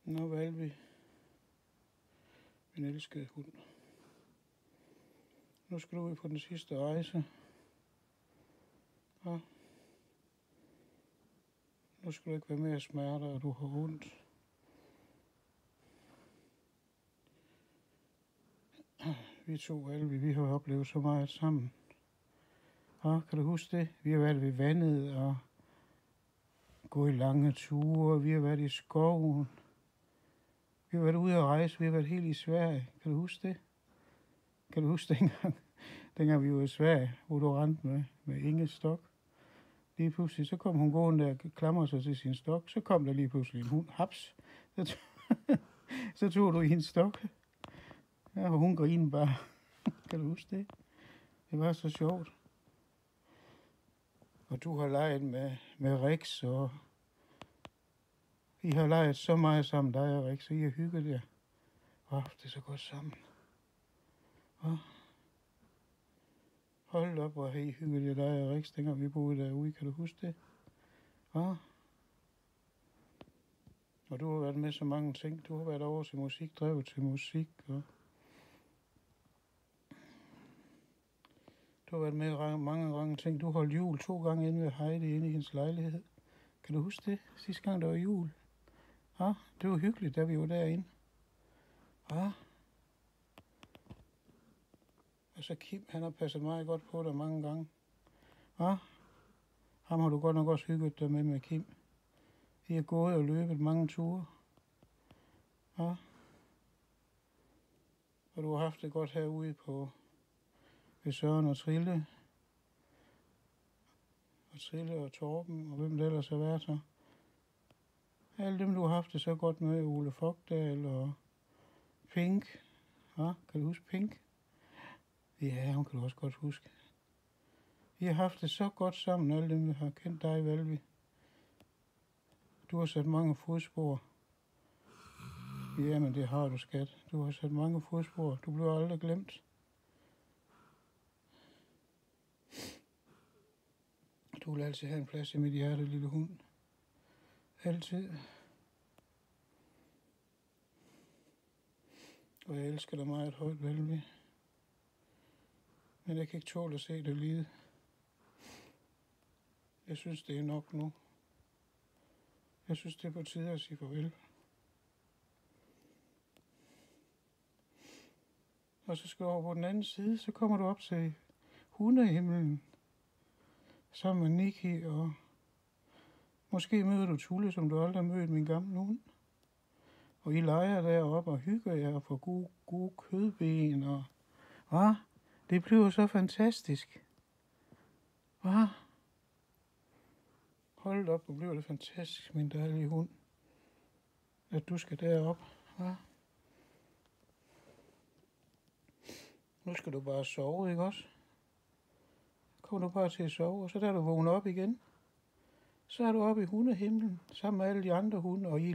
Nå, Valby, min elskede hund. Nu skal du ud på den sidste rejse. Ja. Nu skal du ikke være mere smerter, og du har ondt. Vi to, Valby, vi har oplevet så meget sammen. Ja, kan du huske det? Vi har været ved vandet og gået lange ture. Vi har været i skoven. Vi har været ude at rejse. Vi har været helt i Sverige. Kan du huske det? Kan du huske dengang vi var i Sverige, hvor du rendte med Inges stok? Lige pludselig, så kom hun gående og klamrede sig til sin stok. Så kom der lige pludselig en hund. Haps. Så tog du i hendes stok. Ja, og hun grinede bare. Kan du huske det? Det var så sjovt. Og du har leget med Rex, og I har leget så meget sammen, dig og Rex, og I har hygget jer. Det er så godt sammen. Hold op, hvor har I hygget jer, dig og Rex, dengang vi boede derude. Kan du huske det? Og du har været med så mange ting. Du har været over til musik, drevet til musik, og du har været med mange ting. Du holdt jul 2 gange inde ved Heidi inde i hendes lejlighed. Kan du huske det? Sidste gang der var jul. Det var hyggeligt, da vi var derinde. Og så Kim, han har passet meget godt på dig mange gange. Ham har du godt nok også hygget dig med Kim. I har gået og løbet mange ture. Og du har haft det godt herude ved Søren og Trille. Og Trille og Torben, og hvem det ellers har været så. Alle dem, du har haft det så godt med, Ole Fogdal og Pink. Kan du huske Pink? Ja, hun kan du også godt huske. I har haft det så godt sammen, alle dem, der har kendt dig, Valby. Du har sat mange fodspor. Jamen, det har du, skat. Du har sat mange fodspor. Du bliver aldrig glemt. Du vil altid have en plads i mit hjerte, lille hund. Altid. Og jeg elsker dig meget højt, Valby. Men jeg kan ikke tåle at se dig lide. Jeg synes, det er nok nu. Jeg synes, det er på tide at sige farvel. Og så skal du over på den anden side, så kommer du op til hundehimlen. Sammen med Nikki, og måske møder du Tulle, som du aldrig har mødt, min gamle hund. Og I leger deroppe og hygger jer og får gode kødben. Og det bliver så fantastisk. Hold op, hvor bliver det fantastisk, min dejlige hund. At du skal derop. Nu skal du bare sove, ikke også? Kommer du bare til at sove, og så da du vågner op igen, så er du oppe i hundehimlen, sammen med alle de andre hunde, og I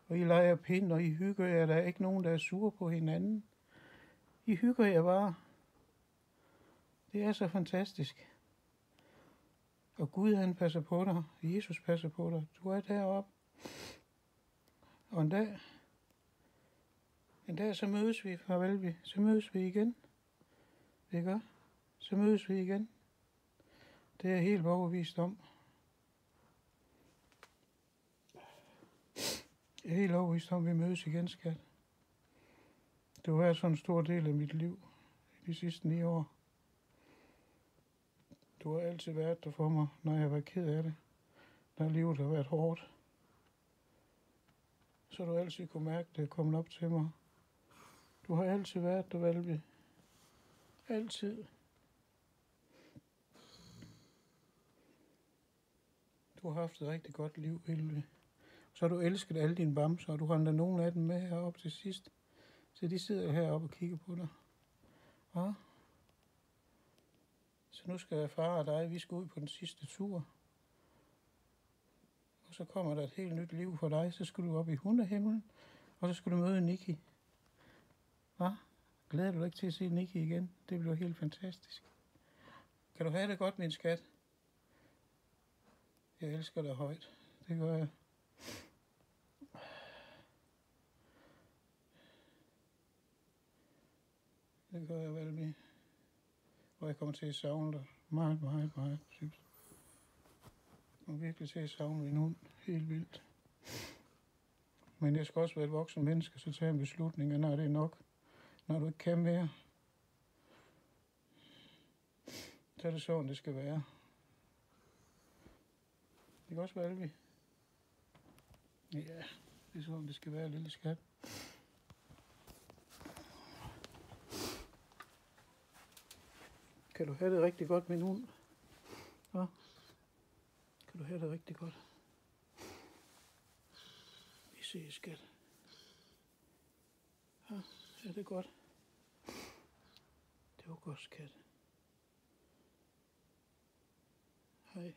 leger pind, og I hygger jer. Der er ikke nogen, der er sure på hinanden. I hygger jer bare. Det er så fantastisk. Og Gud, han passer på dig. Jesus passer på dig. Du er deroppe. Og en dag så mødes vi, farvel. Så mødes vi igen. Ikke? Så mødes vi igen. Det er jeg helt overbevist om. Jeg er helt overbevist om, at vi mødes igen, skat. Det har været sådan en stor del af mit liv de sidste 9 år. Du har altid været der for mig, når jeg har været ked af det. Når livet har været hårdt. Så du altid kunne mærke, det er kommet op til mig. Du har altid været der, Valby. Altid. Du har haft et rigtig godt liv, Valby. Så har du elsket alle dine bamser, og du har endda nogle af dem med heroppe til sidst. Så de sidder heroppe og kigger på dig. Så nu skal far og dig, vi skal ud på den sidste tur. Og så kommer der et helt nyt liv for dig. Så skal du op i hundehimlen, og så skal du møde Nikki. Glæder du dig ikke til at se Nikki igen? Det bliver helt fantastisk. Kan du have det godt, min skat? Jeg elsker dig højt. Det gør jeg. Det gør jeg, Valby. Og jeg kommer til at savne dig meget, meget, meget. Jeg kommer virkelig til at savne min hund. Helt vildt. Men jeg skal også være et voksen menneske, så tage en beslutning, når det er nok. Når du ikke kan mere, så er det sådan, det skal være. Det kan også være, Valby. Ja, det er sådan, det skal være, lille skat. Kan du have det rigtig godt, min hund? Ja? Kan du have det rigtig godt? Vi ses, skat. Ja, er det godt? Det var godt, skat. Hej.